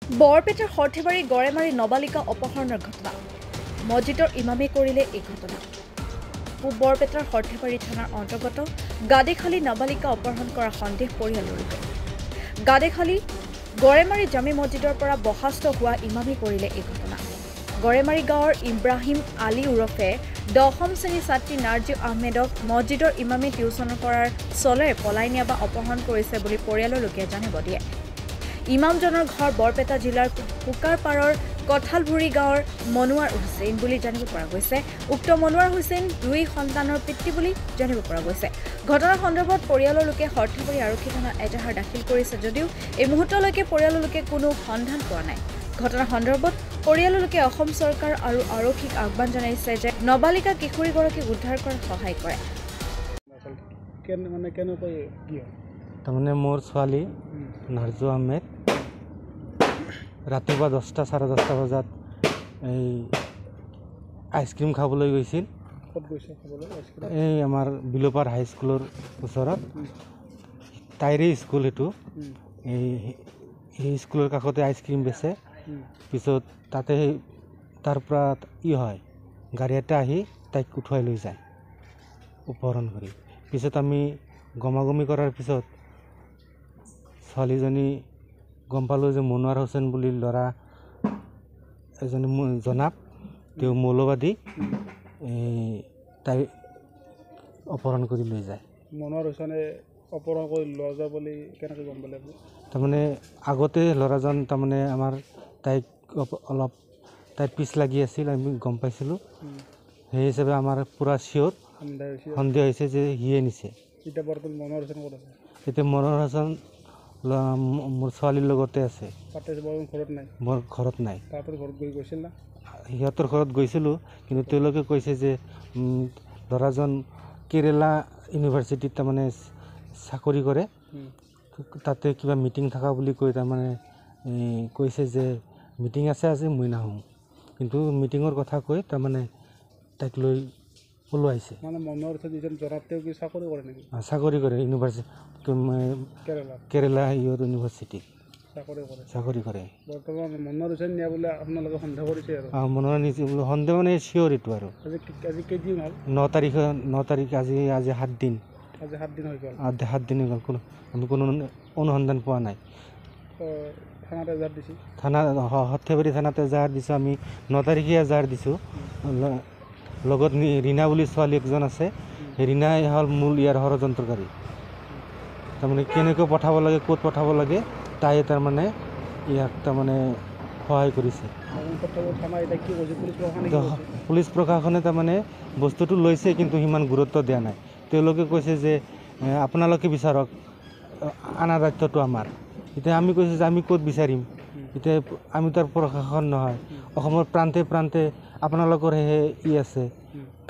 বৰপেটাৰ সৰ্থেবাৰী গড়েমাৰী নবালিকা অপহৰণৰ ঘটনা মছজিদৰ ইমামে কৰিলে এই ঘটনা পূব বৰপেটাৰ সৰ্থেবাৰী থানাৰ অন্তৰ্গত গাদেখালী নাবালিকা অপহৰণ কৰা সন্দেহ পৰিয়ালৰ লোকে গাদেখালী গড়েমাৰী জামে মছজিদৰ পৰা বৰ্খাস্ত হোৱা ইমামে কৰিলে এই ঘটনা গড়েমাৰী গাঁৱৰ ইব্ৰাহিম আলী ওৰফে 10ম শ্ৰেণীৰ ছাত্ৰী নাৰ্জি আহমেদক মছজিদৰ ইমামে টিউচন কৰাৰ চলেৰে পলাই নিয়া বা অপহৰণ কৰিছে বুলি পৰিয়ালৰ লোকে জানিব দিয়ে ইমামজনৰ ঘৰ বৰপেটা জিলাৰ পুকাৰপাৰৰ কঠালভুৰি গাঁৱৰ মনোৱাৰ হুছেইন বুলি জানিব পৰা গৈছে উক্ত মনোৱাৰ হুছেইন 2 সন্তানৰ পিতৃ বুলি জানিব পৰা গৈছে ঘটনাৰ সন্দৰ্ভত পৰিয়ালৰ লোকে সৰ্থেবাৰী আৰক্ষী থানাত এজাহাৰ দাখিল কৰিছে যদিও এই মুহূৰ্তলৈকে পৰিয়ালৰ লোকে কোনো সন্ধান পোৱা নাই ঘটনাৰ সন্দৰ্ভত পৰিয়ালৰ লোকে অসম চৰকাৰ আৰু আৰক্ষীক আহ্বান জনাইছে যে নবালিকা কিশোৰীগৰাকীক উদ্ধাৰ কৰাত সহায় কৰে তাৰমানে মোৰ ছোৱালী নাৰ্জু আহমেদ ৰাতিপুৱা 10টা 10:30 বজাত এই আইচক্ৰীম খাবলৈ গৈছিল এই আমাৰ বিলোপাৰ হাইস্কুলৰ ওচৰত তাইৰে স্কুল এইটো এই স্কুলৰ কাষতে আইচক্ৰীম বেচে পিছত তাতে তাৰ পৰা হয় গাড়ী এটা আহি তাইক উঠুৱাই লৈ যায় অপহৰণ কৰি পিছত আমি গমাগমি কৰাৰ পিছত ছোৱালীজনী গম পালোঁ যে মনোৱাৰ হুছেইন বুলি ল'ৰা এজনে জনাব তেওঁ মৌলবাদী তাই অপহৰণ কৰি লৈ যায় মনোৱাৰ হুছেইনে অপহৰণ কৰি লৈ যায় বুলি কেনেকৈ গম পালে তাৰমানে আগতে ল'ৰাজন তাৰমানে আমাৰ তাইক অলপ তাইৰ পিছ লাগি আছিল আমি গম পাইছিলোঁ সেই হিচাপে আমাৰ পূৰা চিয়'ৰ সন্দেহ হৈছে যে সিয়ে নিছে এতিয়া বৰ্তমান মনোৱাৰ হুছেইন ক'ত আছে এতিয়া মনোৱাৰ হুছেইন মোৰ ছোৱালীৰ লগতে আছে মোৰ ঘৰত নাই সিহঁতৰ ঘৰত গৈছিলোঁ কিন্তু তেওঁলোকে কৈছে যে ল'ৰাজন কেৰেলা ইউনিভাৰ্চিটিত তাৰমানে চাকৰি কৰে তাতে কিবা মিটিং থকা বুলি কৈ তাৰমানে কৈছে যে মিটিং আছে আজি মই নাহোঁ কিন্তু মিটিঙৰ কথা কৈ তাৰমানে তাইক লৈ পলুৱাইছে মানে মনোৱাৰ হুছেইন যিজন জনাব তেওঁ কি চাকৰি কৰে নেকি চাকৰি কৰে ইউনিভাৰ্চিটি কেৰেলা ইউনিভাৰ্চিটি চাকৰি কৰে বৰ্তমান মনোৱাৰ হুছেইন নিয়া বোলে আপোনালোকে সন্দেহ কৰিছে আৰু মনোৱাৰ নিছে বোলে সন্দেহ মানে চিয়'ৰ এইটো আৰু আজি কেইদিন হ'ল 9 তাৰিখ আজি 7 দিন আজি 7 দিন হৈ গ'ল 7 দিন হৈ গ'ল আমি কোনো অনুসন্ধান পোৱা নাই থানাত এজাহাৰ দিছোঁ সৰ্থেবাৰী থানাত এজাহাৰ দিছোঁ আমি 9 তাৰিখে এজাহাৰ দিছোঁ লগত ৰীণা বুলি ছোৱালী একজন আছে ৰীণাই হ'ল মূল ইয়াৰ ষড়যন্ত্ৰকাৰী তাৰমানে কেনেকৈ পঠাব লাগে ক'ত পঠাব লাগে তাই তাৰমানে ইয়াক তাৰমানে সহায় কৰিছে পুলিচ প্ৰশাসনে তাৰমানে বস্তুটো লৈছে কিন্তু সিমান গুৰুত্ব দিয়া নাই তেওঁলোকে কৈছে যে আপোনালোকে বিচাৰক আনা দায়িত্বটো আমাৰ এতিয়া আমি কৈছোঁ যে আমি ক'ত বিচাৰিম এতিয়া আমি তাৰ প্ৰশাসন নহয় অসমৰ প্ৰান্তে প্ৰান্তে আপোনালোকৰহে আছে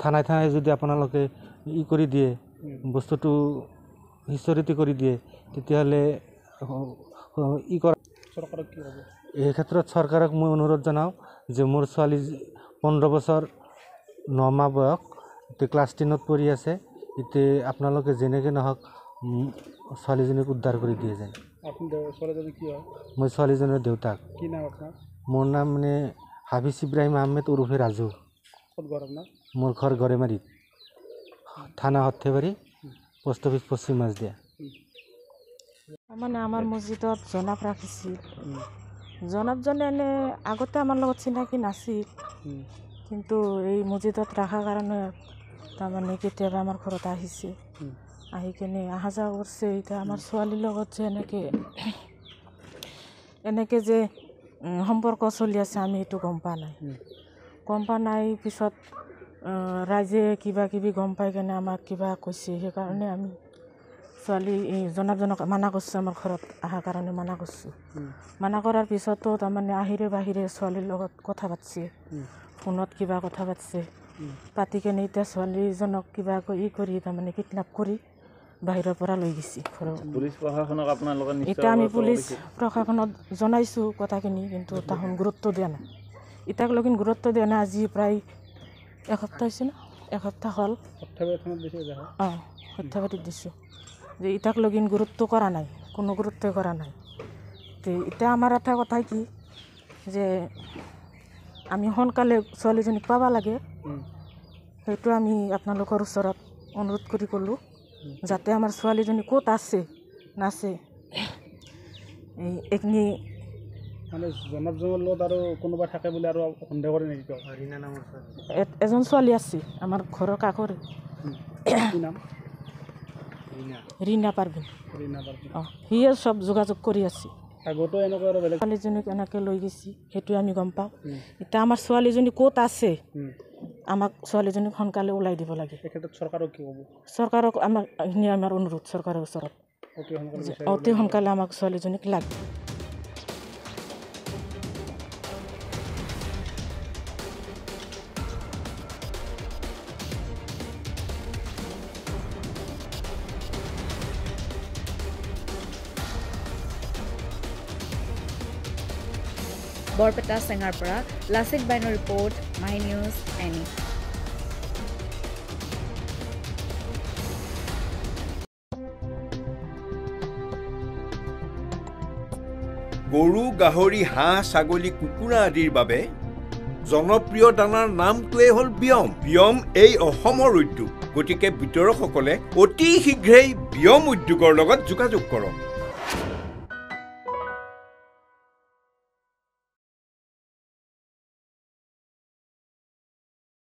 থানাই থানাই যদি আপোনালোকে কৰি দিয়ে বস্তুটো হিষ্টৰিটি কৰি দিয়ে তেতিয়াহ'লে কৰা চৰকাৰক কি হ'ব এই ক্ষেত্ৰত চৰকাৰক মই অনুৰোধ জনাওঁ যে মোৰ ছোৱালী 15 বছৰ 9 মাহ বয়স এতিয়া ক্লাছ 10ত পঢ়ি আছে এতিয়া আপোনালোকে যেনেকৈ নহওক ছোৱালীজনীক উদ্ধাৰ কৰি দিয়ে যেন ছোৱালীজনী কি হয় মই ছোৱালীজনীৰ দেউতাক কি নাম আপোনাৰ মোৰ নাম মানে হাফিজ ইব্ৰাহিম আহমেদ ওৰফে ৰাজু ক'ত ঘৰ আপোনাৰ মোৰ ঘৰ গড়েমাৰীত থানা সৰ্থেবাৰী পোষ্ট অফিচ পশ্চিম মাছদিয়া মানে আমাৰ মছজিদত জনাব ৰাখিছিল জনাবজনে এনে আগতে আমাৰ লগত চিনাকি নাছিল কিন্তু এই মছজিদত ৰখাৰ কাৰণে তাৰমানে কেতিয়াবা আমাৰ ঘৰত আহিছে আহি কেনে অহা যোৱা কৰিছে এতিয়া আমাৰ ছোৱালীৰ লগত যে এনেকৈ যে সম্পৰ্ক চলি আছে আমি এইটো গম পোৱা নাই পিছত ৰাইজে কিবা কিবি গম পাই কেনে আমাক কিবা কৈছে সেইকাৰণে আমি ছোৱালী জনাবজনক মানা কৰিছোঁ আমাৰ ঘৰত অহাৰ কাৰণে মানা কৰিছোঁ মানা কৰাৰ পিছতো তাৰমানে আহিৰে বাহিৰে ছোৱালীৰ লগত কথা পাতিছে ফোনত কিবা কথা পাতিছে পাতি কেনে এতিয়া ছোৱালীজনক কিবা কৰি তাৰমানে কিডনেপ কৰি বাহিৰৰ পৰা লৈ গৈছে পুলিচ প্ৰশাসনক আপোনালোকে এতিয়া আমি পুলিচ প্ৰশাসনত জনাইছোঁ কথাখিনি কিন্তু তাহোন গুৰুত্ব দিয়া নাই এতিয়াক লগিন গুৰুত্ব দিয়া নাই আজি প্ৰায় এসপ্তাহ হৈছে না এসপ্তাহ হ'ল সৰ্থেবাৰীত দিছোঁ যে ইটাক লগিন গুৰুত্ব কৰা নাই কোনো গুৰুত্ব কৰা নাই তো এতিয়া আমাৰ এটা কথা কি যে আমি সোনকালে ছোৱালীজনীক পাব লাগে সেইটো আমি আপোনালোকৰ ওচৰত অনুৰোধ কৰি ক'লোঁ যাতে আমাৰ ছোৱালীজনী ক'ত আছে নাছে এইখিনি মানে জনাব জনালত আৰু কোনোবা থাকে বুলি আৰু সন্দেহ কৰে নেকি কওক এজন ছোৱালী আছে আমাৰ ঘৰৰ কাষৰে কি নাম ৰীণা পাৰ্বিন ৰীণা পাৰ্বিন অঁ সিয়ে চব যোগাযোগ কৰি আছে আগতো এনেকুৱা আৰু বেলেগ ছোৱালীজনীক এনেকৈ লৈ গৈছে সেইটোৱে আমি গম পাওঁ এতিয়া আমাৰ ছোৱালীজনী ক'ত আছে আমাক ছোৱালীজনীক সোনকালে ওলাই দিব লাগে এই ক্ষেত্ৰত চৰকাৰক কি ক'ব চৰকাৰক আমাক এইখিনি আমাৰ অনুৰোধ চৰকাৰৰ ওচৰত অতি সোনকালে আমাক ছোৱালীজনীক লাগে বৰপেটা চেঙাৰ পৰা Lachit বাইনৰ report my news any গৰু গাহৰি হাঁহ ছাগলী কুকুৰা আদিৰ বাবে জনপ্ৰিয় দানাৰ নামটোৱেই হ'ল বিয়ম বিয়ম এই অসমৰ উদ্যোগ গতিকে বিতৰকসকলে অতি শীঘ্ৰেই বিয়ম উদ্যোগৰ লগত যোগাযোগ কৰক